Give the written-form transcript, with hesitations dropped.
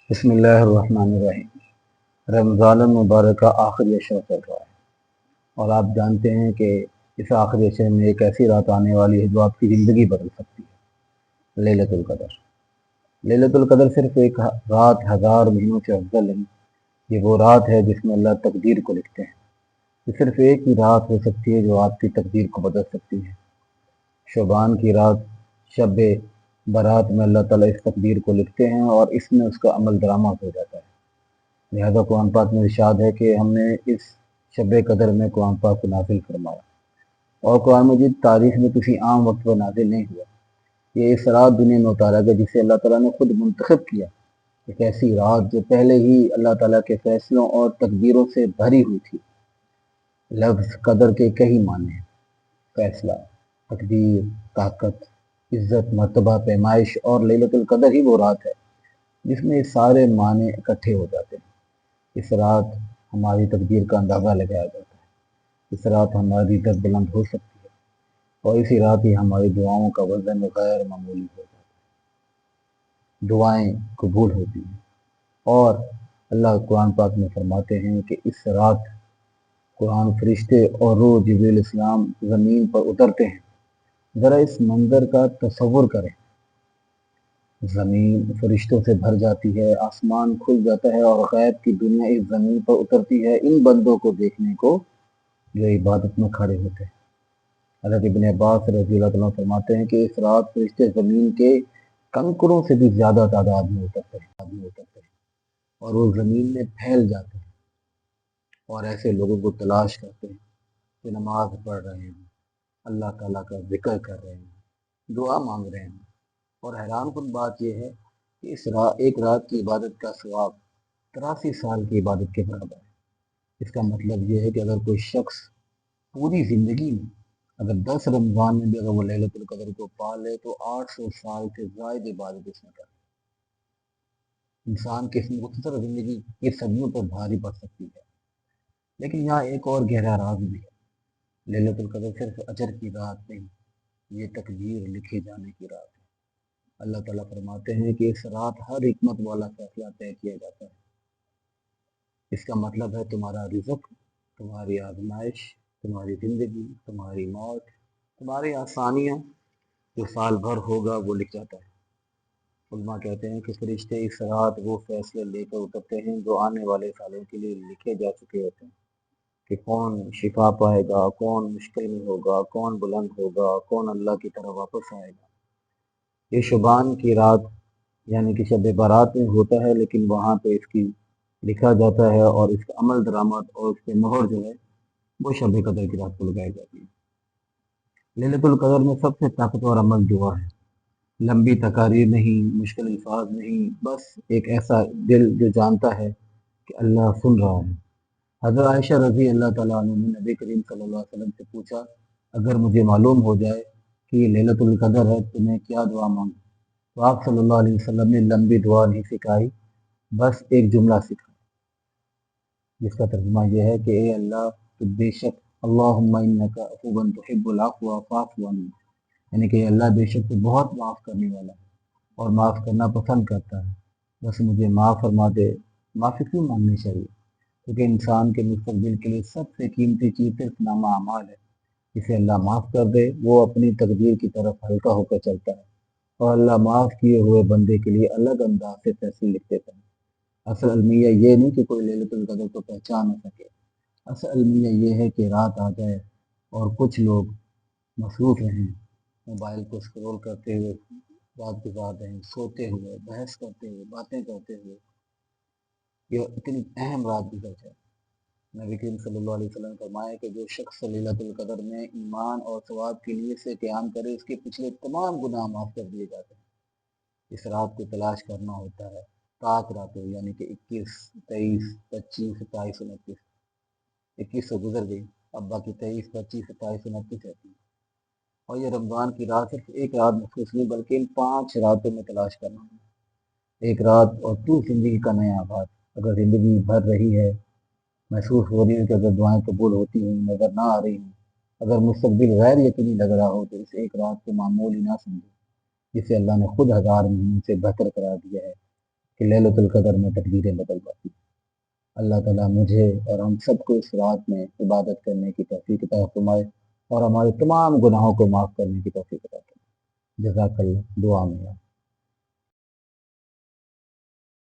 بسم اللہ الرحمن الرحیم۔ رمضان المبارک کا آخری عشرہ چل رہا ہے اور آپ جانتے ہیں کہ اس آخری عشرے میں ایک ایسی رات آنے والی ہے جو آپ کی زندگی بدل سکتی ہے، لیلۃ القدر۔ لیلۃ القدر صرف ایک رات ہزار مہینوں سے افضل نہیں، یہ وہ رات ہے جس میں اللہ تقدیر کو لکھتے ہیں۔ یہ صرف ایک ہی رات ہو سکتی ہے جو آپ کی تقدیر کو بدل سکتی ہے۔ شعبان کی رات شب برات میں اللہ تعالیٰ اس تقدیر کو لکھتے ہیں اور اس میں اس کا عمل درآمد ہو جاتا ہے۔ لہذا قرآن پاک میں ارشاد ہے کہ ہم نے اس شب قدر میں قرآن پاک کو نازل فرمایا، اور قرآن مجید تاریخ میں کسی عام وقت پر نازل نہیں ہوا۔ یہ اس رات دنیا میں اتارا گیا جسے اللہ تعالیٰ نے خود منتخب کیا، ایک ایسی رات جو پہلے ہی اللہ تعالیٰ کے فیصلوں اور تقدیروں سے بھری ہوئی تھی۔ لفظ قدر کے کئی معنی ہیں: فیصلہ، تقدیر، طاقت، عزت، مرتبہ، پیمائش، اور لیلۃ القدر ہی وہ رات ہے جس میں یہ سارے معنی اکٹھے ہو جاتے ہیں۔ اس رات ہماری تقدیر کا اندازہ لگایا جاتا ہے، اس رات ہماری عزت بلند ہو سکتی ہے، اور اسی رات ہی ہماری دعاؤں کا وزن غیر معمولی ہو جاتا ہے، دعائیں قبول ہوتی ہیں۔ اور اللہ قرآن پاک میں فرماتے ہیں کہ اس رات قرآن فرشتے اور روح جبریل السلام زمین پر اترتے ہیں۔ ذرا اس منظر کا تصور کریں، زمین فرشتوں سے بھر جاتی ہے، آسمان کھل جاتا ہے اور غیب کی دنیا اس زمین پر اترتی ہے ان بندوں کو دیکھنے کو جو عبادت میں کھڑے ہوتے ہیں۔ حضرت ابن عباس رضی اللہ عنہ فرماتے ہیں کہ اس رات فرشتے زمین کے کنکروں سے بھی زیادہ تعداد میں اترتے ہیں اور وہ زمین میں پھیل جاتے ہیں اور ایسے لوگوں کو تلاش کرتے ہیں کہ نماز پڑھ رہے ہیں، اللہ تعالیٰ کا ذکر کر رہے ہیں، دعا مانگ رہے ہیں۔ اور حیران کن بات یہ ہے کہ اس ایک رات کی عبادت کا ثواب 83 سال کی عبادت کے برابر ہے۔ اس کا مطلب یہ ہے کہ اگر کوئی شخص پوری زندگی میں اگر 10 رمضان میں بھی اگر وہ لیلۃ القدر کو پا لے تو 800 سال سے زائد عبادت اس میں کر۔ انسان کی اس مختصر زندگی یہ صدیوں پر بھاری پڑ سکتی ہے۔ لیکن یہاں ایک اور گہرا راز بھی ہے، لیلۃ القدر صرف اجر کی رات نہیں، یہ تقدیر لکھے جانے کی رات ہے۔ اللہ تعالیٰ فرماتے ہیں کہ اس رات ہر حکمت والا فیصلہ طے کیا جاتا ہے۔ اس کا مطلب ہے تمہارا رزق، تمہاری آزمائش، تمہاری زندگی، تمہاری موت، تمہاری آسانیاں جو سال بھر ہوگا وہ لکھ جاتا ہے۔ علماء کہتے ہیں کہ فرشتے اس رات وہ فیصلے لے کر اترتے ہیں جو آنے والے سالوں کے لیے لکھے جا چکے ہوتے ہیں، کہ کون شفا پائے گا، کون مشکل میں ہوگا، کون بلند ہوگا، کون اللہ کی طرف واپس آئے گا۔ یہ شعبان کی رات یعنی کہ شب برات میں ہوتا ہے، لیکن وہاں پہ اس کی لکھا جاتا ہے اور اس کا عمل درآمد اور اس کے مہر جو ہے وہ شب قدر کی رات کو لگائی جاتی ہے۔ لیلۃ القدر میں سب سے طاقتور عمل دعا ہے، لمبی تقاریر نہیں، مشکل الفاظ نہیں، بس ایک ایسا دل جو جانتا ہے کہ اللہ سن رہا ہے۔ حضرت عائشہ رضی اللہ تعالیٰ عنہ نے نبی کریم صلی اللہ علیہ وسلم سے پوچھا، اگر مجھے معلوم ہو جائے کہ یہ لیلۃ القدر ہے تو میں کیا دعا مانگوں؟ تو آپ صلی اللہ علیہ وسلم نے لمبی دعا نہیں سکھائی، بس ایک جملہ سکھایا جس کا ترجمہ یہ ہے کہ اے اللہ تو بے شک اللہم انک عفو تحب العفو فاعف عنی، یعنی کہ اے اللہ بے شک تو بہت معاف کرنے والا ہے اور معاف کرنا پسند کرتا ہے، بس مجھے معاف فرما دے۔ معافی کیوں مانگنی چاہیے؟ کیونکہ انسان کے مستقبل کے لیے سب سے قیمتی چیز صرف نامہ اعمال ہے۔ جسے اللہ معاف کر دے وہ اپنی تقدیر کی طرف ہلکا ہو کر چلتا ہے، اور اللہ معاف کیے ہوئے بندے کے لیے الگ انداز سے فیصلے لکھ دیتا ہے۔ اصل المیہ یہ نہیں کہ کوئی لیلۃ القدر کو پہچان نہ سکے، اصل المیہ یہ ہے کہ رات آ جائے اور کچھ لوگ مصروف رہیں، موبائل کو اسکرول کرتے ہوئے رات گزار رہے ہیں، سوتے ہوئے، بحث کرتے ہوئے، باتیں کرتے ہوئے، یہ اتنی اہم رات گزر جائے۔ نبی کریم صلی اللہ علیہ وسلم نے فرمایا کہ جو شخص لیلۃ القدر میں ایمان اور ثواب کے لیے سے قیام کرے اس کے پچھلے تمام گناہ معاف کر دیے جاتے ہیں۔ اس رات کو تلاش کرنا ہوتا ہے، پاک راتوں یعنی کہ 21، 23، 25، 27، 29۔ 21 سے گزر گئی، اب باقی 23، 25، 27، 29 رہتی ہے۔ اور یہ رمضان کی رات صرف ایک رات مخصوص نہیں بلکہ ان 5 راتوں میں تلاش کرنا ہے۔ ایک رات اور تو زندگی کا نیا آغاز۔ اگر زندگی بھر رہی ہے، محسوس ہو رہی ہے کہ اگر دعائیں قبول ہوتی ہیں، نظر نہ آ رہی ہیں، اگر مستقبل غیر یقینی لگ رہا ہو، تو اس ایک رات کو معمولی نہ سمجھے جسے اللہ نے خود ہزار مہینوں سے بہتر قرار دیا ہے۔ کہ لیلۃ القدر میں تقدیریں بدل جاتی ہیں۔ اللہ تعالیٰ مجھے اور ہم سب کو اس رات میں عبادت کرنے کی توفیق عطا فرمائے اور ہمارے تمام گناہوں کو معاف کرنے کی توفیق عطا فرمائے۔ جزاک اللہ، دعا میں یاد